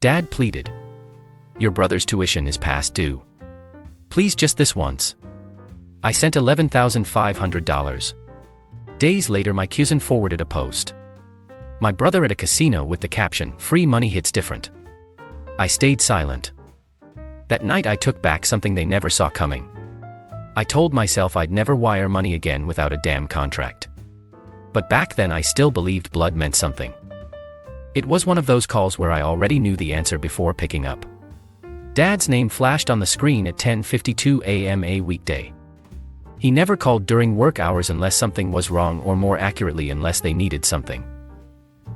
Dad pleaded. Your brother's tuition is past due. Please just this once. I sent $11,500. Days later my cousin forwarded a post. My brother at a casino with the caption, "Free money hits different." I stayed silent. That night I took back something they never saw coming. I told myself I'd never wire money again without a damn contract. But back then I still believed blood meant something. It was one of those calls where I already knew the answer before picking up. Dad's name flashed on the screen at 10:52 a.m. a weekday. He never called during work hours unless something was wrong, or more accurately unless they needed something.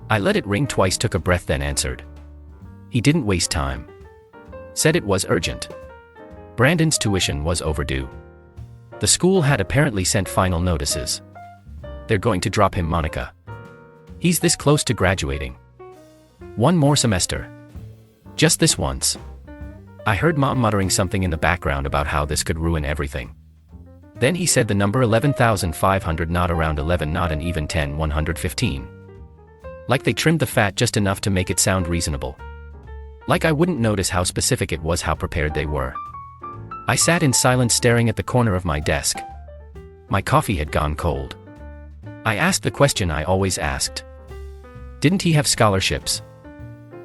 I let it ring twice, took a breath, then answered. He didn't waste time. Said it was urgent. Brandon's tuition was overdue. The school had apparently sent final notices. They're going to drop him, Monica. He's this close to graduating. One more semester. Just this once. I heard Mom muttering something in the background about how this could ruin everything. Then he said the number 11,500, not around 11, not an even 10, 115. Like they trimmed the fat just enough to make it sound reasonable. Like I wouldn't notice how specific it was, how prepared they were. I sat in silence, staring at the corner of my desk. My coffee had gone cold. I asked the question I always asked. Didn't he have scholarships?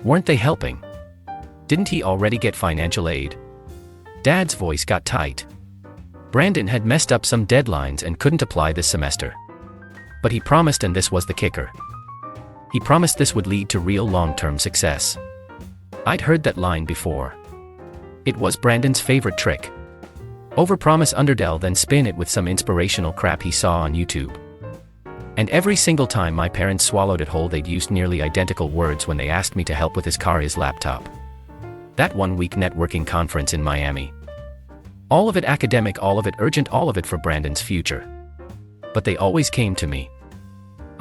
Weren't they helping? Didn't he already get financial aid? Dad's voice got tight. Brandon had messed up some deadlines and couldn't apply this semester. But he promised, and this was the kicker. He promised this would lead to real long-term success. I'd heard that line before. It was Brandon's favorite trick. Overpromise, underdell, then spin it with some inspirational crap he saw on YouTube. And every single time my parents swallowed it whole, they'd used nearly identical words when they asked me to help with his car, his laptop. That 1-week networking conference in Miami. All of it academic, all of it urgent, all of it for Brandon's future. But they always came to me.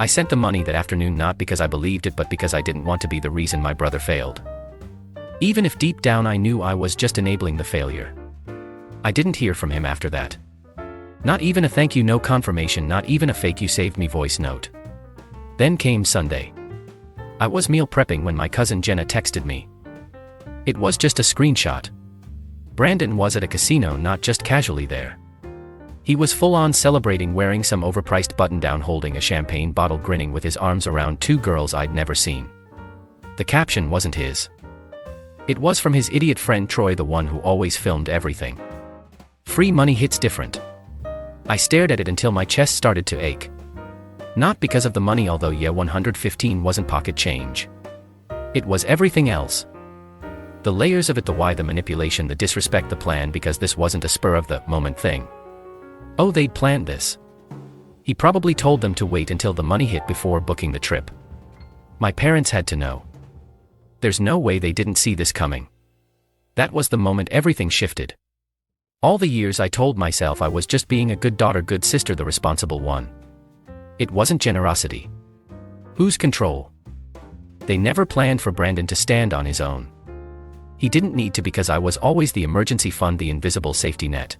I sent the money that afternoon, not because I believed it, but because I didn't want to be the reason my brother failed. Even if deep down I knew I was just enabling the failure. I didn't hear from him after that. Not even a thank you, no confirmation, not even a fake "you saved me" voice note. Then came Sunday. I was meal prepping when my cousin Jenna texted me. It was just a screenshot. Brandon was at a casino, not just casually there. He was full-on celebrating, wearing some overpriced button-down, holding a champagne bottle, grinning with his arms around 2 girls I'd never seen. The caption wasn't his. It was from his idiot friend Troy, the one who always filmed everything. Free money hits different. I stared at it until my chest started to ache. Not because of the money, although yeah, 115 wasn't pocket change. It was everything else. The layers of it, the why, the manipulation, the disrespect, the plan, because this wasn't a spur-of-the-moment thing. Oh, they'd planned this. He probably told them to wait until the money hit before booking the trip. My parents had to know. There's no way they didn't see this coming. That was the moment everything shifted. All the years I told myself I was just being a good daughter, good sister, the responsible one. It wasn't generosity. Whose control? They never planned for Brandon to stand on his own. He didn't need to, because I was always the emergency fund, the invisible safety net.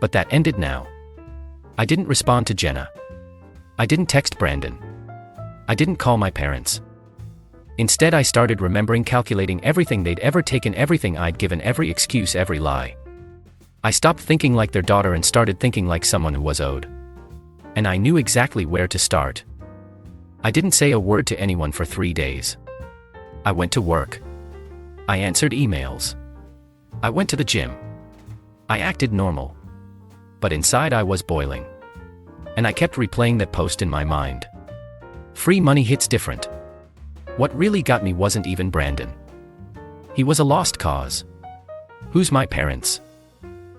But that ended now. I didn't respond to Jenna. I didn't text Brandon. I didn't call my parents. Instead, I started remembering, calculating everything they'd ever taken, everything I'd given, every excuse, every lie. I stopped thinking like their daughter and started thinking like someone who was owed. And I knew exactly where to start. I didn't say a word to anyone for 3 days. I went to work. I answered emails. I went to the gym. I acted normal. But inside I was boiling. And I kept replaying that post in my mind. Free money hits different. What really got me wasn't even Brandon. He was a lost cause. Who's my parents?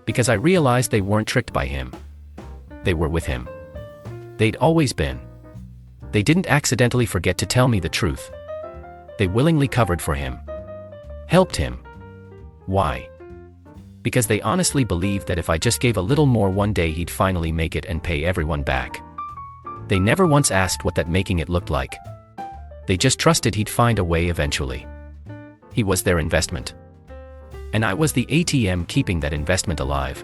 Because I realized they weren't tricked by him. They were with him. They'd always been. They didn't accidentally forget to tell me the truth. They willingly covered for him. Helped him. Why? Because they honestly believed that if I just gave a little more, one day he'd finally make it and pay everyone back. They never once asked what that making it looked like. They just trusted he'd find a way eventually. He was their investment. And I was the ATM keeping that investment alive.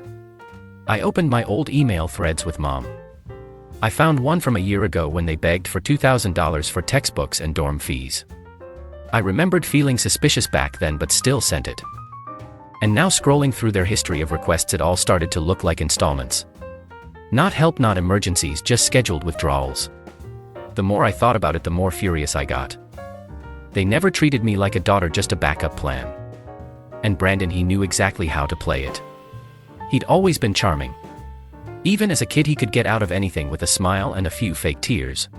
I opened my old email threads with Mom. I found one from a year ago when they begged for $2,000 for textbooks and dorm fees. I remembered feeling suspicious back then but still sent it. And now scrolling through their history of requests, it all started to look like installments. Not help, not emergencies, just scheduled withdrawals. The more I thought about it, the more furious I got. They never treated me like a daughter, just a backup plan. And Brandon, he knew exactly how to play it. He'd always been charming. Even as a kid, he could get out of anything with a smile and a few fake tears.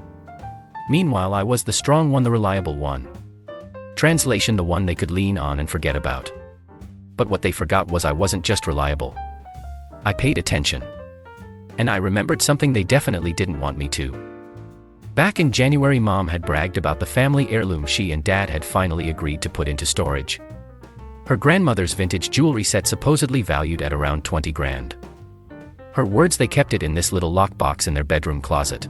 Meanwhile, I was the strong one, the reliable one. Translation: the one they could lean on and forget about. But what they forgot was I wasn't just reliable. I paid attention. And I remembered something they definitely didn't want me to. Back in January, Mom had bragged about the family heirloom she and Dad had finally agreed to put into storage. Her grandmother's vintage jewelry set, supposedly valued at around 20 grand. Her words, they kept it in this little lockbox in their bedroom closet.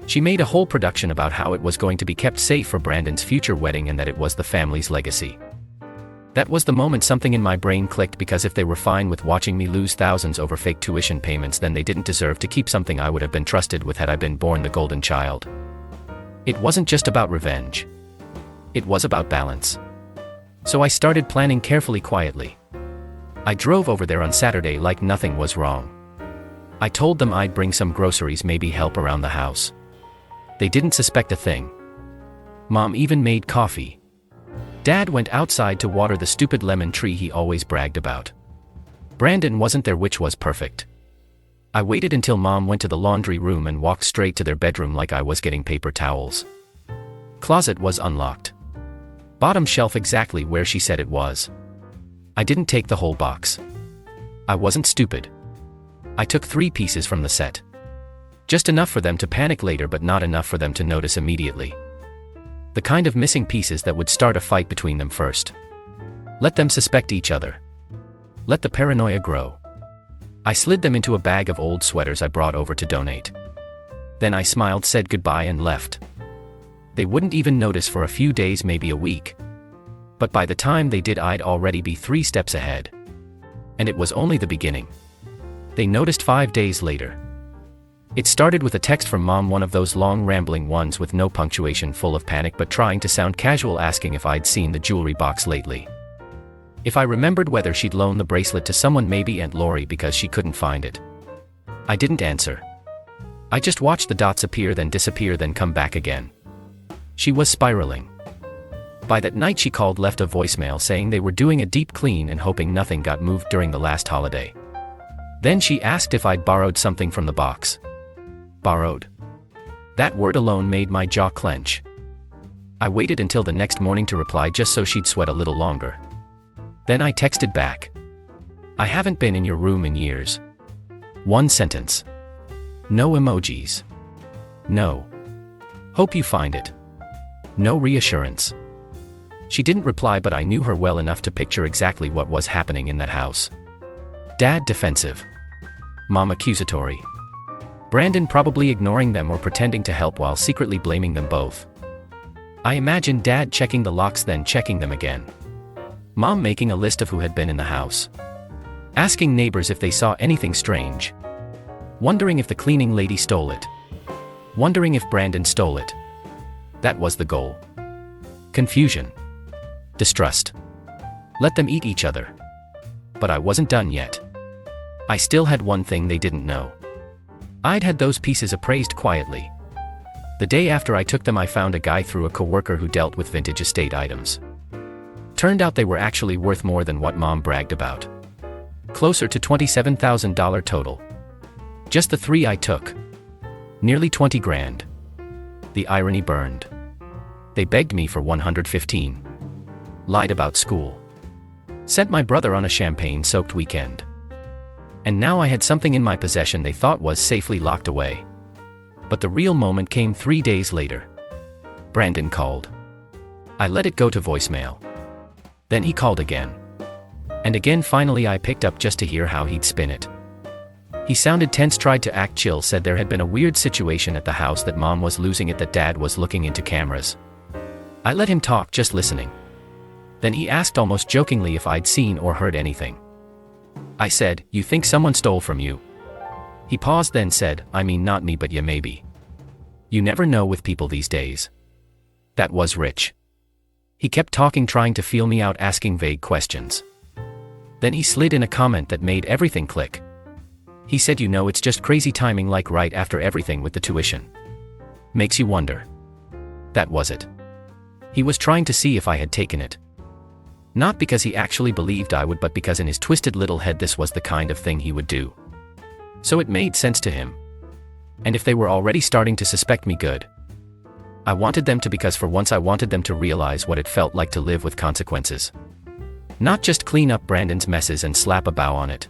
She made a whole production about how it was going to be kept safe for Brandon's future wedding and that it was the family's legacy. That was the moment something in my brain clicked, because if they were fine with watching me lose thousands over fake tuition payments, then they didn't deserve to keep something I would have been trusted with had I been born the golden child. It wasn't just about revenge. It was about balance. So I started planning carefully, quietly. I drove over there on Saturday like nothing was wrong. I told them I'd bring some groceries, maybe help around the house. They didn't suspect a thing. Mom even made coffee. Dad went outside to water the stupid lemon tree he always bragged about. Brandon wasn't there, which was perfect. I waited until Mom went to the laundry room and walked straight to their bedroom like I was getting paper towels. Closet was unlocked. Bottom shelf exactly where she said it was. I didn't take the whole box. I wasn't stupid. I took 3 pieces from the set. Just enough for them to panic later, but not enough for them to notice immediately. The kind of missing pieces that would start a fight between them first. Let them suspect each other. Let the paranoia grow. I slid them into a bag of old sweaters I brought over to donate. Then I smiled, said goodbye, and left. They wouldn't even notice for a few days, maybe a week. But by the time they did, I'd already be 3 steps ahead. And it was only the beginning. They noticed 5 days later. It started with a text from Mom, one of those long rambling ones with no punctuation, full of panic but trying to sound casual, asking if I'd seen the jewelry box lately. If I remembered whether she'd loaned the bracelet to someone, maybe Aunt Lori, because she couldn't find it. I didn't answer. I just watched the dots appear, then disappear, then come back again. She was spiraling. By that night she called, left a voicemail saying they were doing a deep clean and hoping nothing got moved during the last holiday. Then she asked if I'd borrowed something from the box. Borrowed. That word alone made my jaw clench. I waited until the next morning to reply, just so she'd sweat a little longer. Then I texted back. I haven't been in your room in years. 1 sentence. No emojis. No. Hope you find it. No reassurance. She didn't reply, but I knew her well enough to picture exactly what was happening in that house. Dad defensive. Mom accusatory. Brandon probably ignoring them or pretending to help while secretly blaming them both. I imagined Dad checking the locks, then checking them again. Mom making a list of who had been in the house. Asking neighbors if they saw anything strange. Wondering if the cleaning lady stole it. Wondering if Brandon stole it. That was the goal. Confusion. Distrust. Let them eat each other. But I wasn't done yet. I still had one thing they didn't know. I'd had those pieces appraised quietly. The day after I took them, I found a guy through a coworker who dealt with vintage estate items. Turned out they were actually worth more than what Mom bragged about. Closer to $27,000 total. Just the 3 I took. Nearly 20 grand. The irony burned. They begged me for 115. Lied about school. Sent my brother on a champagne-soaked weekend. And now I had something in my possession they thought was safely locked away. But the real moment came 3 days later. Brandon called. I let it go to voicemail. Then he called again. And again. Finally I picked up, just to hear how he'd spin it. He sounded tense, tried to act chill, said there had been a weird situation at the house, that Mom was losing it, that Dad was looking into cameras. I let him talk, just listening. Then he asked almost jokingly if I'd seen or heard anything. I said, you think someone stole from you? He paused, then said, I mean not me, but yeah, maybe. You never know with people these days. That was rich. He kept talking, trying to feel me out, asking vague questions. Then he slid in a comment that made everything click. He said, "You know, it's just crazy timing, like right after everything with the tuition. Makes you wonder." That was it. He was trying to see if I had taken it. Not because he actually believed I would, but because in his twisted little head this was the kind of thing he would do. So it made sense to him. And if they were already starting to suspect me, good. I wanted them to, because for once I wanted them to realize what it felt like to live with consequences. Not just clean up Brandon's messes and slap a bow on it.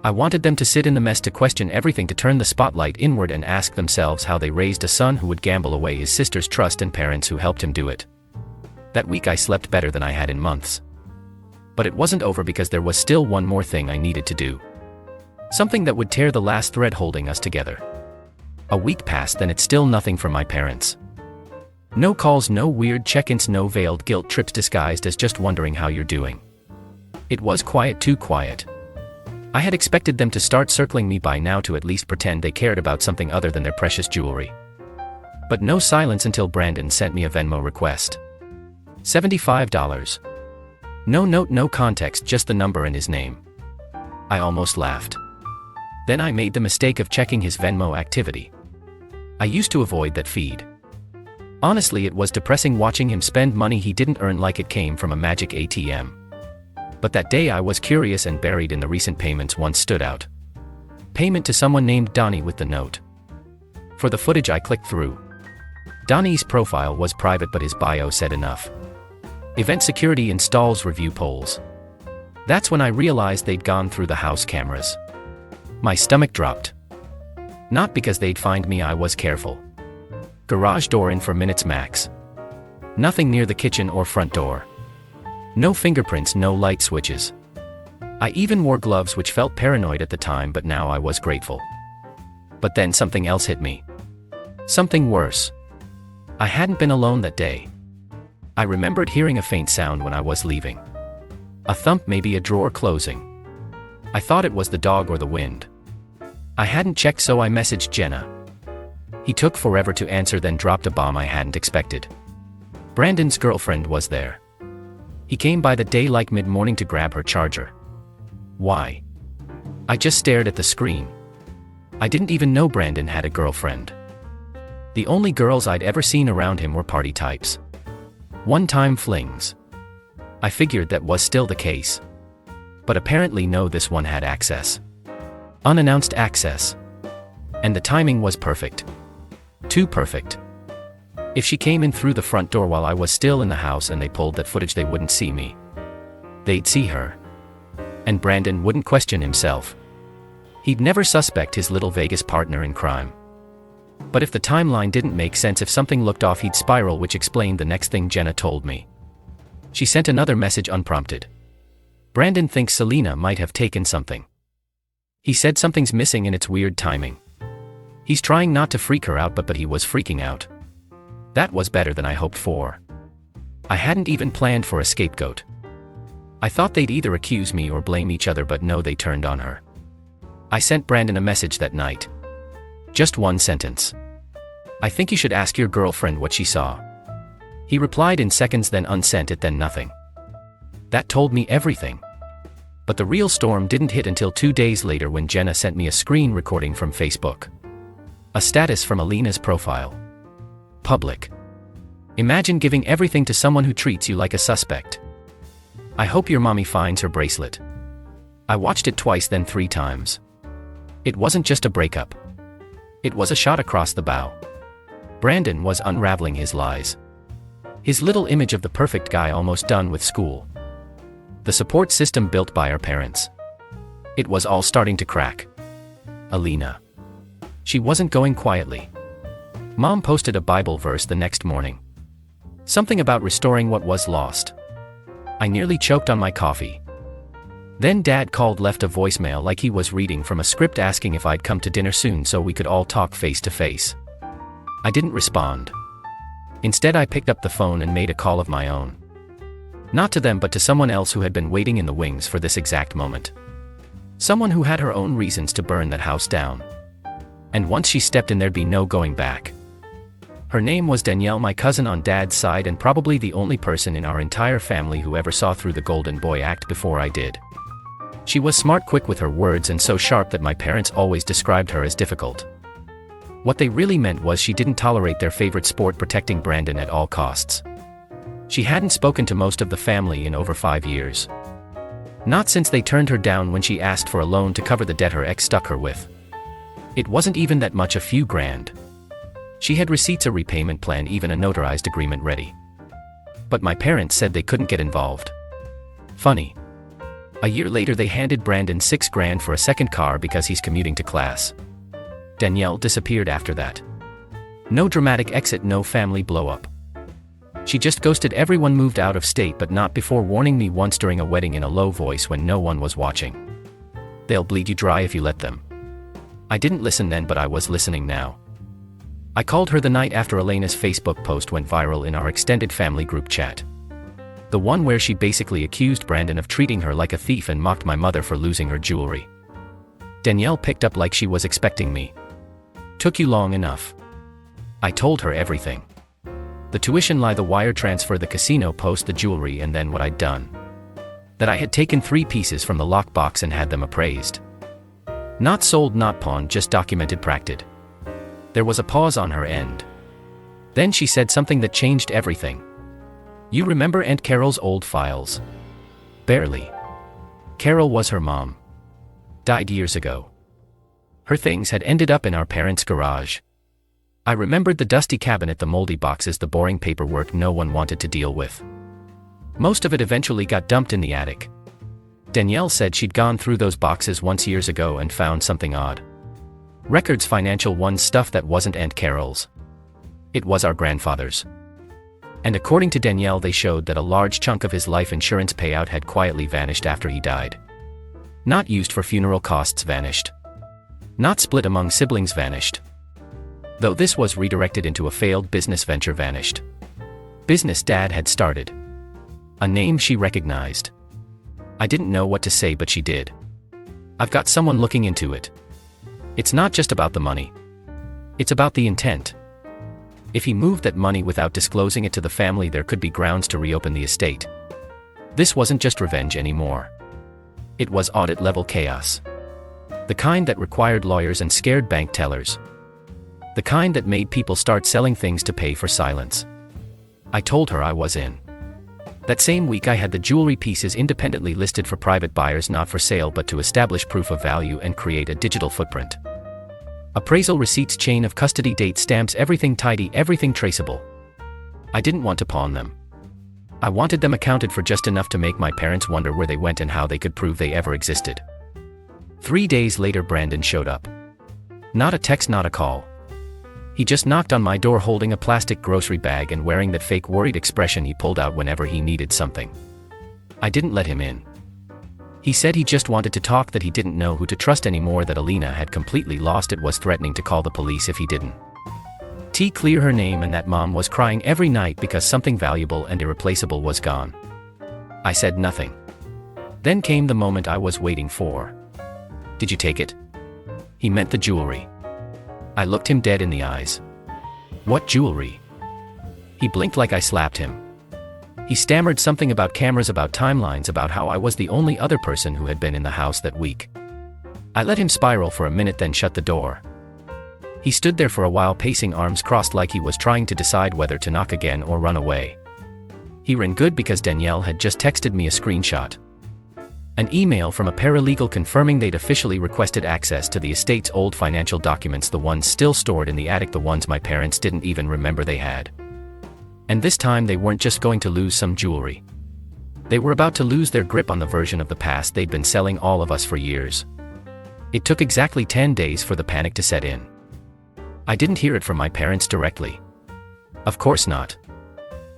I wanted them to sit in the mess, to question everything, to turn the spotlight inward and ask themselves how they raised a son who would gamble away his sister's trust and parents who helped him do it. That week I slept better than I had in months. But it wasn't over, because there was still one more thing I needed to do. Something that would tear the last thread holding us together. A week passed and it's still nothing from my parents. No calls, no weird check-ins, no veiled guilt trips disguised as just wondering how you're doing. It was quiet, too quiet. I had expected them to start circling me by now, to at least pretend they cared about something other than their precious jewelry. But no silence until Brandon sent me a Venmo request. $75. No note, no context, just the number and his name. I almost laughed. Then I made the mistake of checking his Venmo activity. I used to avoid that feed. Honestly, it was depressing watching him spend money he didn't earn like it came from a magic ATM. But that day I was curious, and buried in the recent payments once stood out. Payment to someone named Donnie with the note. For the footage I clicked through. Donnie's profile was private, but his bio said enough. Event security installs review polls. That's when I realized they'd gone through the house cameras. My stomach dropped. Not because they'd find me, I was careful. Garage door in for minutes max. Nothing near the kitchen or front door. No fingerprints, no light switches. I even wore gloves, which felt paranoid at the time, but now I was grateful. But then something else hit me. Something worse. I hadn't been alone that day. I remembered hearing a faint sound when I was leaving. A thump, maybe a drawer closing. I thought it was the dog or the wind. I hadn't checked, so I messaged Jenna. He took forever to answer, then dropped a bomb I hadn't expected. Brandon's girlfriend was there. He came by the day like mid-morning to grab her charger. Why? I just stared at the screen. I didn't even know Brandon had a girlfriend. The only girls I'd ever seen around him were party types. One-time flings. I figured that was still the case. But apparently no, this one had access. Unannounced access. And the timing was perfect. Too perfect. If she came in through the front door while I was still in the house and they pulled that footage, they wouldn't see me. They'd see her. And Brandon wouldn't question himself. He'd never suspect his little Vegas partner in crime. But if the timeline didn't make sense, if something looked off, he'd spiral, which explained the next thing Jenna told me. She sent another message unprompted. Brandon thinks Selena might have taken something. He said something's missing and it's weird timing. He's trying not to freak her out, but he was freaking out. That was better than I hoped for. I hadn't even planned for a scapegoat. I thought they'd either accuse me or blame each other, but no, they turned on her. I sent Brandon a message that night. Just one sentence. I think you should ask your girlfriend what she saw. He replied in seconds, then unsent it, then nothing. That told me everything. But the real storm didn't hit until 2 days later, when Jenna sent me a screen recording from Facebook. A status from Alina's profile. Public. Imagine giving everything to someone who treats you like a suspect. I hope your mommy finds her bracelet. I watched it twice, then 3 times. It wasn't just a breakup. It was a shot across the bow. Brandon was unraveling his lies. His little image of the perfect guy almost done with school. The support system built by our parents. It was all starting to crack. Alina. She wasn't going quietly. Mom posted a Bible verse the next morning. Something about restoring what was lost. I nearly choked on my coffee. Then Dad called, left a voicemail like he was reading from a script, asking if I'd come to dinner soon so we could all talk face to face. I didn't respond. Instead, I picked up the phone and made a call of my own. Not to them, but to someone else who had been waiting in the wings for this exact moment. Someone who had her own reasons to burn that house down. And once she stepped in, there'd be no going back. Her name was Danielle, my cousin on dad's side and probably the only person in our entire family who ever saw through the Golden Boy act before I did. She was smart, quick with her words, and so sharp that my parents always described her as difficult. What they really meant was she didn't tolerate their favorite sport, protecting Brandon at all costs. She hadn't spoken to most of the family in over 5 years. Not since they turned her down when she asked for a loan to cover the debt her ex stuck her with. It wasn't even that much, a few grand. She had receipts, a repayment plan, even a notarized agreement ready. But my parents said they couldn't get involved. Funny. A year later they handed Brandon $6 grand for a second car because he's commuting to class. Danielle disappeared after that. No dramatic exit, no family blow-up. She just ghosted everyone, moved out of state, but not before warning me once during a wedding in a low voice when no one was watching. "They'll bleed you dry if you let them." I didn't listen then, but I was listening now. I called her the night after Elena's Facebook post went viral in our extended family group chat. The one where she basically accused Brandon of treating her like a thief and mocked my mother for losing her jewelry. Danielle picked up like she was expecting me. "Took you long enough." I told her everything. The tuition lie, the wire transfer, the casino post, the jewelry, and then what I'd done. That I had taken 3 pieces from the lockbox and had them appraised. Not sold, not pawned, just documented, practiced. There was a pause on her end. Then she said something that changed everything. "You remember Aunt Carol's old files?" "Barely." Carol was her mom. Died years ago. Her things had ended up in our parents' garage. I remembered the dusty cabinet, the moldy boxes, the boring paperwork no one wanted to deal with. Most of it eventually got dumped in the attic. Danielle said she'd gone through those boxes once years ago and found something odd. Records, financial ones, stuff that wasn't Aunt Carol's. It was our grandfather's. And according to Danielle, they showed that a large chunk of his life insurance payout had quietly vanished after he died. Not used for funeral costs, vanished. Not split among siblings, vanished. Though this was redirected into a failed business venture, vanished. Business Dad had started. A name she recognized. I didn't know what to say, but she did. "I've got someone looking into it. It's not just about the money. It's about the intent. If he moved that money without disclosing it to the family, there could be grounds to reopen the estate. This wasn't just revenge anymore. It was audit-level chaos. The kind that required lawyers and scared bank tellers. The kind that made people start selling things to pay for silence." I told her I was in. That same week I had the jewelry pieces independently listed for private buyers, not for sale but to establish proof of value and create a digital footprint. Appraisal receipts, chain of custody, date stamps, everything tidy, everything traceable. I didn't want to pawn them. I wanted them accounted for just enough to make my parents wonder where they went and how they could prove they ever existed. 3 days later Brandon showed up. Not a text, not a call. He just knocked on my door holding a plastic grocery bag and wearing that fake worried expression he pulled out whenever he needed something. I didn't let him in. He said he just wanted to talk, that he didn't know who to trust anymore, that Elena had completely lost it, was threatening to call the police if he didn't. Clear her name, and that mom was crying every night because something valuable and irreplaceable was gone. I said nothing. Then came the moment I was waiting for. "Did you take it?" He meant the jewelry. I looked him dead in the eyes. "What jewelry?" He blinked like I slapped him. He stammered something about cameras, about timelines, about how I was the only other person who had been in the house that week. I let him spiral for a minute, then shut the door. He stood there for a while, pacing, arms crossed, like he was trying to decide whether to knock again or run away. He ran good because Danielle had just texted me a screenshot. An email from a paralegal confirming they'd officially requested access to the estate's old financial documents, the ones still stored in the attic, the ones my parents didn't even remember they had. And this time they weren't just going to lose some jewelry. They were about to lose their grip on the version of the past they'd been selling all of us for years. It took exactly 10 days for the panic to set in. I didn't hear it from my parents directly. Of course not.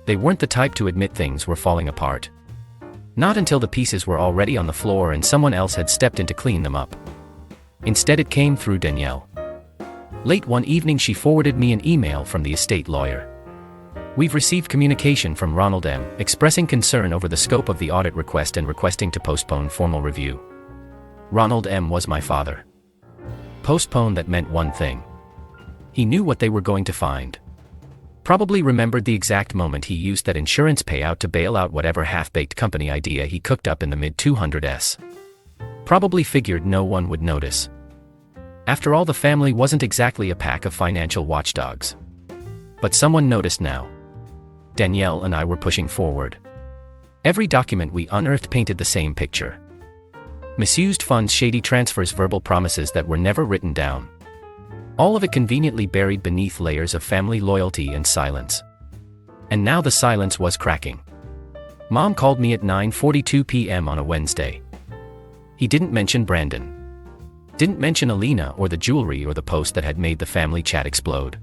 They weren't the type to admit things were falling apart. Not until the pieces were already on the floor and someone else had stepped in to clean them up. Instead it came through Danielle. Late one evening she forwarded me an email from the estate lawyer. "We've received communication from Ronald M. expressing concern over the scope of the audit request and requesting to postpone formal review." Ronald M. was my father. Postpone, that meant one thing. He knew what they were going to find. Probably remembered the exact moment he used that insurance payout to bail out whatever half-baked company idea he cooked up in the mid-200s. Probably figured no one would notice. After all, the family wasn't exactly a pack of financial watchdogs. But someone noticed now. Danielle and I were pushing forward. Every document we unearthed painted the same picture. Misused funds, shady transfers, verbal promises that were never written down. All of it conveniently buried beneath layers of family loyalty and silence. And now the silence was cracking. Mom called me at 9:42 p.m. on a Wednesday. He didn't mention Brandon. Didn't mention Alina or the jewelry or the post that had made the family chat explode.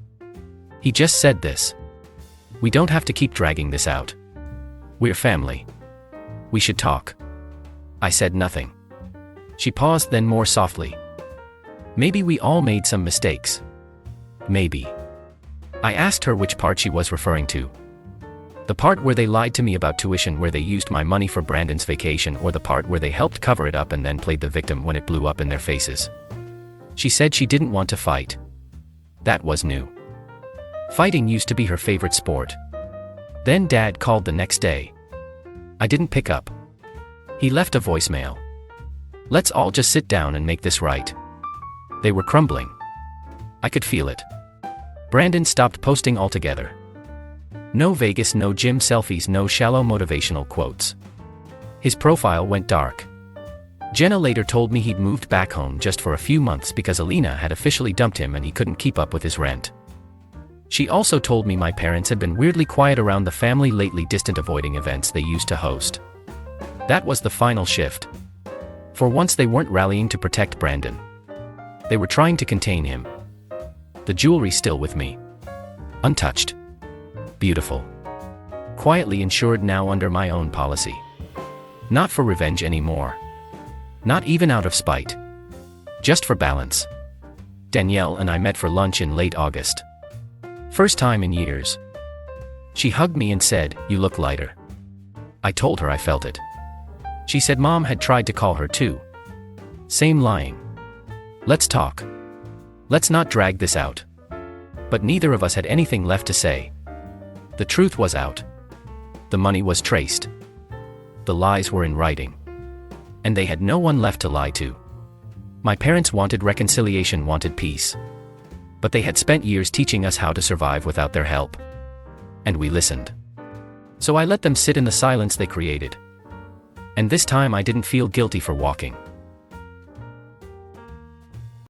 He just said this: "We don't have to keep dragging this out. We're family. We should talk." I said nothing. She paused, then more softly: "Maybe we all made some mistakes. Maybe." I asked her which part she was referring to. The part where they lied to me about tuition, where they used my money for Brandon's vacation, or the part where they helped cover it up and then played the victim when it blew up in their faces. She said she didn't want to fight. That was new. Fighting used to be her favorite sport. Then Dad called the next day. I didn't pick up. He left a voicemail. "Let's all just sit down and make this right." They were crumbling. I could feel it. Brandon stopped posting altogether. No Vegas, no gym selfies, no shallow motivational quotes. His profile went dark. Jenna later told me he'd moved back home just for a few months because Alina had officially dumped him and he couldn't keep up with his rent. She also told me my parents had been weirdly quiet around the family lately, distant, avoiding events they used to host. That was the final shift. For once they weren't rallying to protect Brandon. They were trying to contain him. The jewelry still with me. Untouched. Beautiful. Quietly insured now under my own policy. Not for revenge anymore. Not even out of spite. Just for balance. Danielle and I met for lunch in late August. First time in years. She hugged me and said, "You look lighter." I told her I felt it. She said Mom had tried to call her too. Same lying. "Let's talk. Let's not drag this out." But neither of us had anything left to say. The truth was out. The money was traced. The lies were in writing. And they had no one left to lie to. My parents wanted reconciliation, wanted peace. But they had spent years teaching us how to survive without their help. And we listened. So I let them sit in the silence they created. And this time I didn't feel guilty for walking.